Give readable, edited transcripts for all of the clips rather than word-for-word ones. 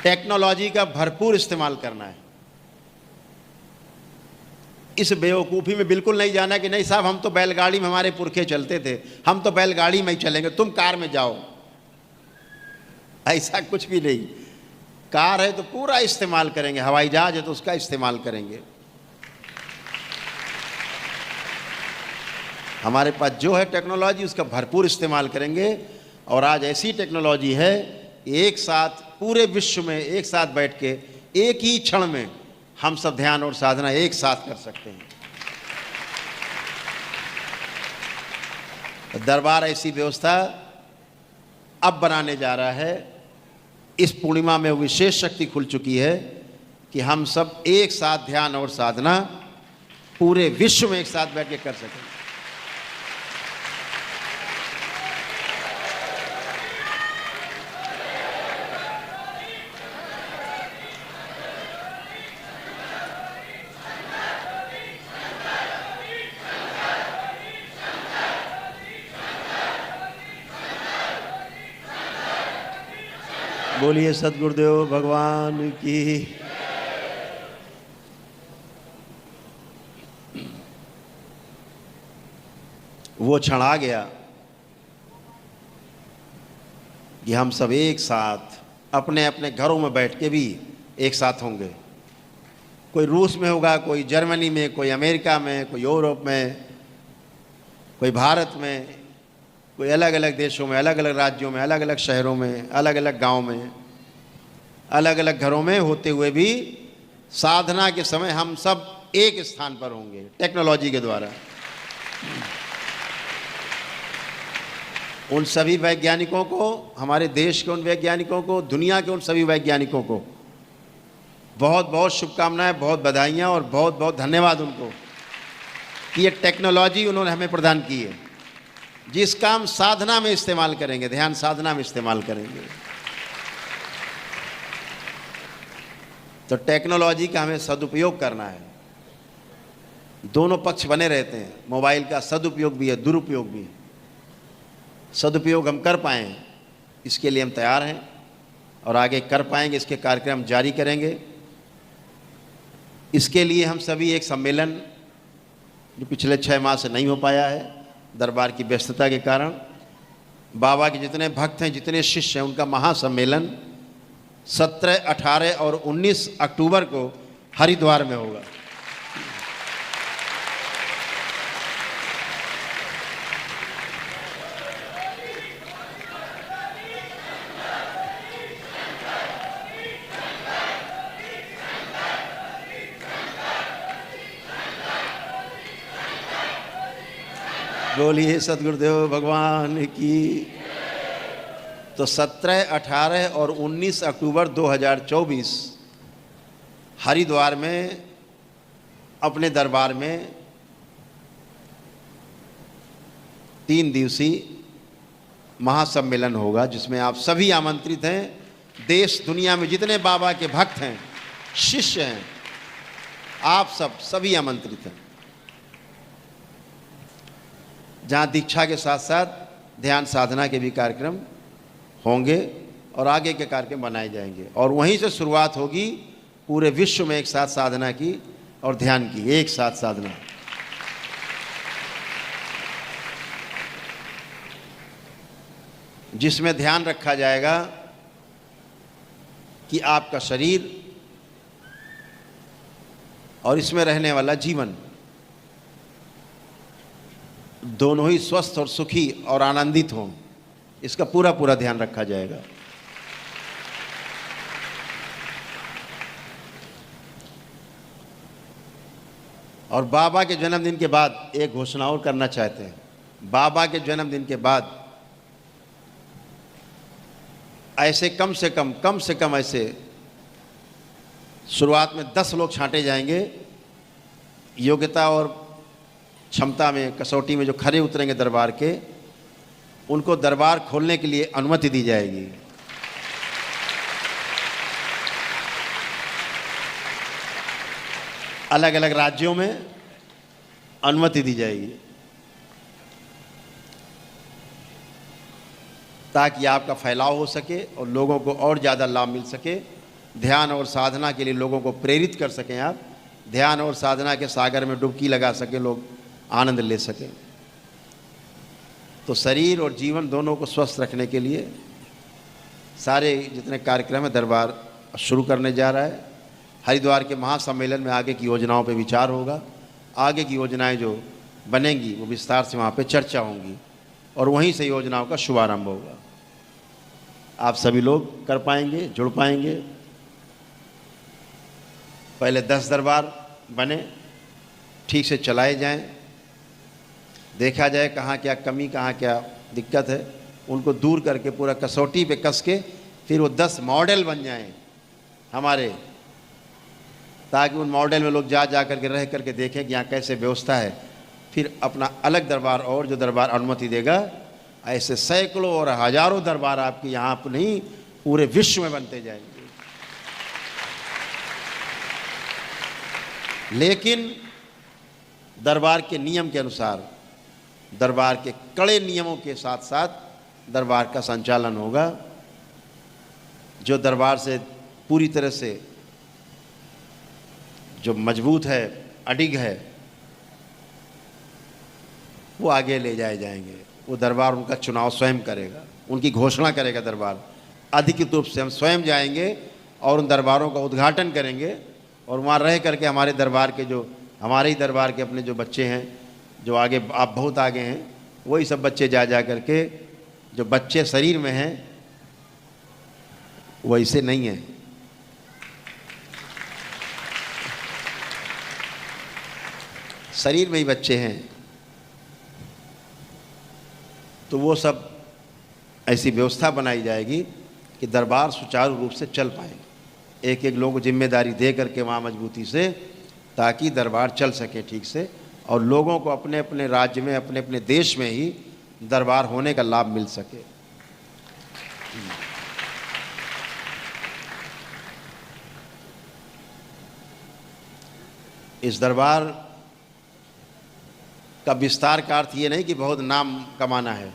Technology का भरपूर इस्तेमाल करना है। इस बेवकूफ़ी में बिल्कुल नहीं जाना कि नहीं साहब हम तो बैलगाड़ी में हमारे पुरखे चलते थे, हम तो बैलगाड़ी में ही चलेंगे, तुम कार में जाओ। ऐसा कुछ भी नहीं। कार है तो पूरा इस्तेमाल करेंगे, हवाई जहाज है तो उसका इस्तेमाल करेंगे। हमारे पास जो है टेक्नोलॉजी उसका भरपूर इस्तेमाल करेंगे। और आज ऐसी टेक्नोलॉजी है, एक साथ पूरे विश्व में एक साथ बैठ के एक ही क्षण में हम सब ध्यान और साधना एक साथ कर सकते हैं। दरबार ऐसी व्यवस्था अब बनाने जा रहा है। इस पूर्णिमा में विशेष शक्ति खुल चुकी है कि हम सब एक साथ ध्यान और साधना पूरे विश्व में एक साथ बैठ के कर सकें। बोलिए सद्गुरुदेव भगवान की। वो क्षण आ गया कि हम सब एक साथ अपने अपने घरों में बैठ के भी एक साथ होंगे। कोई रूस में होगा, कोई जर्मनी में, कोई अमेरिका में, कोई यूरोप में, कोई भारत में, कोई अलग अलग देशों में, अलग अलग राज्यों में, अलग अलग शहरों में, अलग अलग गांव में, अलग अलग घरों में होते हुए भी साधना के समय हम सब एक स्थान पर होंगे टेक्नोलॉजी के द्वारा। उन सभी वैज्ञानिकों को, हमारे देश के उन वैज्ञानिकों को, दुनिया के उन सभी वैज्ञानिकों को बहुत बहुत शुभकामनाएं, बहुत बधाइयाँ और बहुत बहुत धन्यवाद उनको कि ये टेक्नोलॉजी उन्होंने हमें प्रदान की है, जिसका हम साधना में इस्तेमाल करेंगे, ध्यान साधना में इस्तेमाल करेंगे। तो टेक्नोलॉजी का हमें सदुपयोग करना है। दोनों पक्ष बने रहते हैं, मोबाइल का सदुपयोग भी है, दुरुपयोग भी है। सदुपयोग हम कर पाएँ इसके लिए हम तैयार हैं और आगे कर पाएंगे, इसके कार्यक्रम जारी करेंगे। इसके लिए हम सभी एक सम्मेलन जो पिछले 6 माह से नहीं हो पाया है दरबार की व्यस्तता के कारण, बाबा के जितने भक्त हैं, जितने शिष्य हैं, उनका महासम्मेलन 17, 18 और 19 अक्टूबर को हरिद्वार में होगा। बोलिए सद्गुरुदेव भगवान की। तो 17, 18 और 19 अक्टूबर 2024 हरिद्वार में अपने दरबार में 3 दिवसीय महासम्मेलन होगा, जिसमें आप सभी आमंत्रित हैं। देश दुनिया में जितने बाबा के भक्त हैं, शिष्य हैं, आप सब सभी आमंत्रित हैं। जहाँ दीक्षा के साथ साथ ध्यान साधना के भी कार्यक्रम होंगे और आगे के कार्यक्रम बनाए जाएंगे और वहीं से शुरुआत होगी पूरे विश्व में एक साथ साधना की और ध्यान की, एक साथ साधना। जिसमें ध्यान रखा जाएगा कि आपका शरीर और इसमें रहने वाला जीवन दोनों ही स्वस्थ और सुखी और आनंदित हों, इसका पूरा पूरा ध्यान रखा जाएगा। और बाबा के जन्मदिन के बाद एक घोषणा और करना चाहते हैं। बाबा के जन्मदिन के बाद ऐसे कम से कम ऐसे शुरुआत में 10 लोग छांटे जाएंगे। योग्यता और क्षमता में, कसौटी में जो खरे उतरेंगे दरबार के, उनको दरबार खोलने के लिए अनुमति दी जाएगी। अलग अलग राज्यों में अनुमति दी जाएगी ताकि आपका फैलाव हो सके और लोगों को और ज़्यादा लाभ मिल सके ध्यान और साधना के लिए लोगों को प्रेरित कर सकें, आप ध्यान और साधना के सागर में डुबकी लगा सकें, लोग आनंद ले सकें। तो शरीर और जीवन दोनों को स्वस्थ रखने के लिए सारे जितने कार्यक्रम है दरबार शुरू करने जा रहा है। हरिद्वार के महासम्मेलन में आगे की योजनाओं पर विचार होगा, आगे की योजनाएं जो बनेंगी वो विस्तार से वहाँ पे चर्चा होंगी और वहीं से योजनाओं का शुभारंभ होगा। आप सभी लोग कर पाएंगे, जुड़ पाएंगे। पहले 10 दरबार बने, ठीक से चलाए जाएं, देखा जाए कहाँ क्या कमी, कहाँ क्या दिक्कत है, उनको दूर करके पूरा कसौटी पे कस के फिर वो 10 मॉडल बन जाएं हमारे, ताकि उन मॉडल में लोग जा करके रह करके देखें कि यहाँ कैसे व्यवस्था है। फिर अपना अलग दरबार और जो दरबार अनुमति देगा, ऐसे सैकड़ों और हजारों दरबार आपके यहाँ पर नहीं पूरे विश्व में बनते जाएंगे। लेकिन दरबार के नियम के अनुसार, दरबार के कड़े नियमों के साथ साथ दरबार का संचालन होगा। जो दरबार से पूरी तरह से जो मजबूत है, अडिग है, वो आगे ले जाए जाएंगे। वो दरबार उनका चुनाव स्वयं करेगा, उनकी घोषणा करेगा दरबार। अधिकृत रूप से हम स्वयं जाएंगे और उन दरबारों का उद्घाटन करेंगे और वहाँ रह करके हमारे दरबार के जो, हमारे ही दरबार के अपने जो बच्चे हैं, जो आगे आप बहुत आगे हैं, वही सब बच्चे जा करके, जो बच्चे शरीर में हैं वैसे नहीं हैं, शरीर में ही बच्चे हैं, तो वो सब ऐसी व्यवस्था बनाई जाएगी कि दरबार सुचारू रूप से चल पाए। एक एक लोगों को जिम्मेदारी दे करके वहाँ मजबूती से, ताकि दरबार चल सके ठीक से और लोगों को अपने अपने राज्य में, अपने अपने देश में ही दरबार होने का लाभ मिल सके। इस दरबार का विस्तार का अर्थ ये नहीं कि बहुत नाम कमाना है।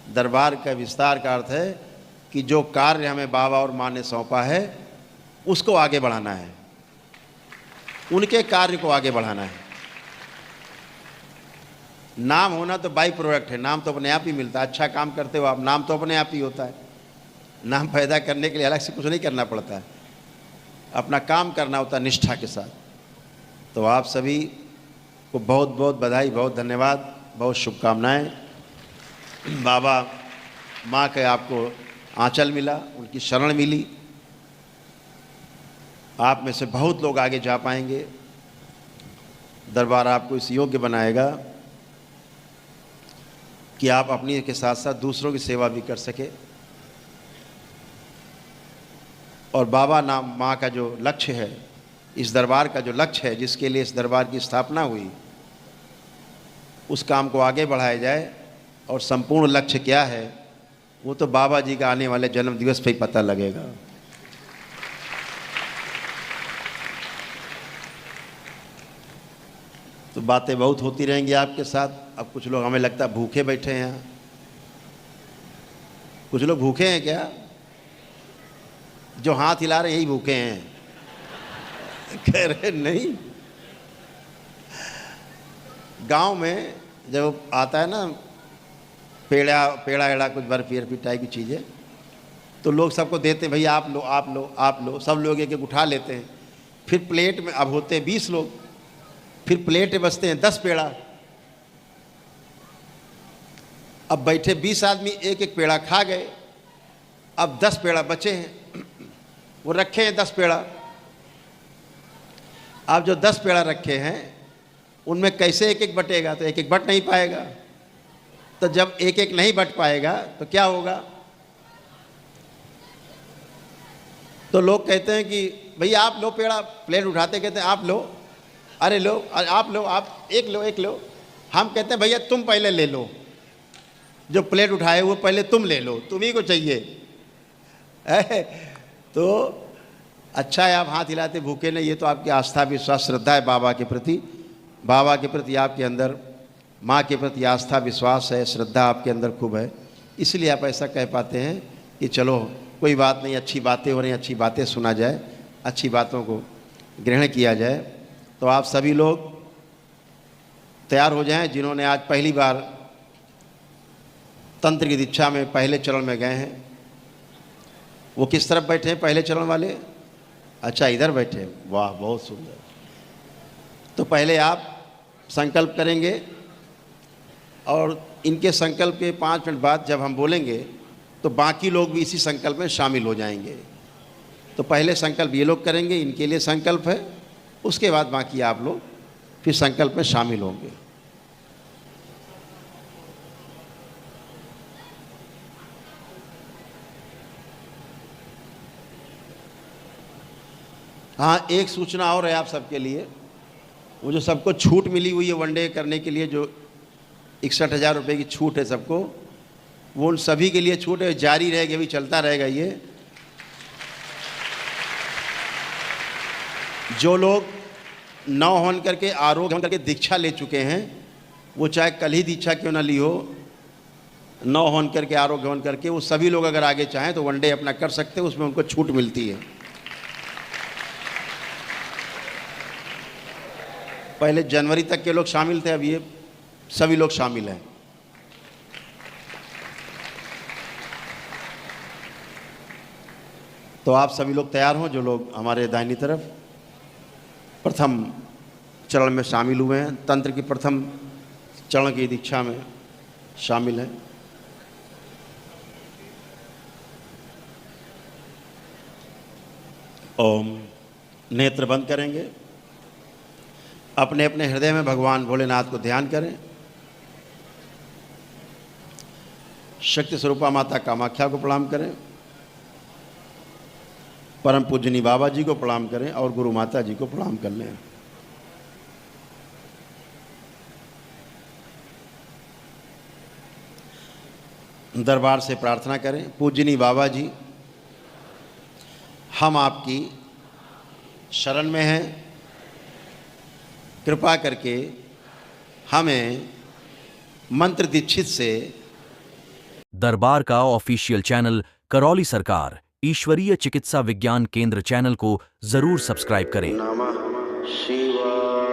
दरबार का विस्तार का अर्थ है कि जो कार्य हमें बाबा और माँ ने सौंपा है उसको आगे बढ़ाना है, उनके कार्य को आगे बढ़ाना है। नाम होना तो बाई प्रोडक्ट है, नाम तो अपने आप ही मिलता है। अच्छा काम करते हो आप, नाम तो अपने आप ही होता है। नाम पैदा करने के लिए अलग से कुछ नहीं करना पड़ता है, अपना काम करना होता है निष्ठा के साथ। तो आप सभी को बहुत बहुत बधाई, बहुत धन्यवाद, बहुत शुभकामनाएं। बाबा माँ के आपको आंचल मिला, उनकी शरण मिली, आप में से बहुत लोग आगे जा पाएंगे। दरबार आपको इस योग्य बनाएगा कि आप अपनी के साथ साथ दूसरों की सेवा भी कर सके। और बाबा नाम माँ का जो लक्ष्य है, इस दरबार का जो लक्ष्य है, जिसके लिए इस दरबार की स्थापना हुई, उस काम को आगे बढ़ाया जाए। और संपूर्ण लक्ष्य क्या है वो तो बाबा जी का आने वाले जन्म दिवस पे ही पता लगेगा। तो बातें बहुत होती रहेंगी आपके साथ। अब कुछ लोग, हमें लगता है भूखे बैठे हैं यहाँ, कुछ लोग भूखे हैं क्या? जो हाथ हिला रहे यही भूखे हैं। कह रहे नहीं, गांव में जब आता है ना पेड़ा एड़ा कुछ बर्फी अर्फी टाइप की चीज़ें, तो लोग सबको देते हैं, भैया आप लो आप लो आप लो। सब लोग एक एक उठा लेते हैं। फिर प्लेट में, अब होते हैं 20 लोग, फिर प्लेट में बचते हैं 10 पेड़ा। अब बैठे 20 आदमी एक एक पेड़ा खा गए, अब 10 पेड़ा बचे हैं, वो रखे हैं 10 पेड़ा। अब जो 10 पेड़ा रखे हैं उनमें कैसे एक एक बटेगा? तो एक एक बट नहीं पाएगा। तो जब एक एक नहीं बट पाएगा तो क्या होगा? तो लोग कहते हैं कि भैया आप लो पेड़ा, प्लेट उठाते कहते हैं आप लो, अरे लो आप लो, आप एक लो एक लो। हम कहते हैं भैया तुम पहले ले लो, जो प्लेट उठाए वो पहले तुम ले लो, तुम्ही को चाहिए। तो अच्छा है आप हाथ हिलाते, भूखे नहीं। ये तो आपकी आस्था, विश्वास, श्रद्धा है बाबा के प्रति। बाबा के प्रति आपके अंदर, माँ के प्रति आस्था, विश्वास है, श्रद्धा आपके अंदर खूब है, इसलिए आप ऐसा कह पाते हैं कि चलो कोई बात नहीं, अच्छी बातें हो रही हैं, अच्छी बातें सुना जाए, अच्छी बातों को ग्रहण किया जाए। तो आप सभी लोग तैयार हो जाएं। जिन्होंने आज पहली बार तंत्र की दीक्षा में पहले चरण में गए हैं, वो किस तरफ बैठे हैं पहले चरण वाले? अच्छा, इधर बैठे हैं। वाह, बहुत सुंदर। तो पहले आप संकल्प करेंगे और इनके संकल्प के 5 मिनट बाद जब हम बोलेंगे तो बाकी लोग भी इसी संकल्प में शामिल हो जाएंगे। तो पहले संकल्प ये लोग करेंगे, इनके लिए संकल्प है, उसके बाद बाकी आप लोग फिर संकल्प में शामिल होंगे। हाँ, एक सूचना और है आप सबके लिए। वो जो सबको छूट मिली हुई है वनडे करने के लिए, जो 61,000 रुपये की छूट है सबको, वो उन सभी के लिए छूट है, जारी रहेगी, अभी चलता रहेगा ये। जो लोग नौ हवन करके आरोग्य करके दीक्षा ले चुके हैं, वो चाहे कल ही दीक्षा क्यों ना ली हो, 9 हवन करके आरोग्य हवन करके, वो सभी लोग अगर आगे चाहें तो वनडे अपना कर सकते हैं, उसमें उनको छूट मिलती है। पहले जनवरी तक के लोग शामिल थे, अब ये सभी लोग शामिल हैं। तो आप सभी लोग तैयार हों, जो लोग हमारे दाहिनी तरफ प्रथम चरण में शामिल हुए हैं, तंत्र की प्रथम चरण की दीक्षा में शामिल हैं। ओम। नेत्र बंद करेंगे, अपने अपने हृदय में भगवान भोलेनाथ को ध्यान करें। शक्ति स्वरूपा माता कामाख्या को प्रणाम करें, परम पूजनी बाबा जी को प्रणाम करें और गुरु माता जी को प्रणाम कर लें। दरबार से प्रार्थना करें, पूजनी बाबा जी, हम आपकी शरण में हैं, कृपा करके हमें मंत्र दीक्षित से। दरबार का ऑफिशियल चैनल करौली सरकार ईश्वरीय चिकित्सा विज्ञान केंद्र चैनल को जरूर सब्सक्राइब करें। नमः शिवाय।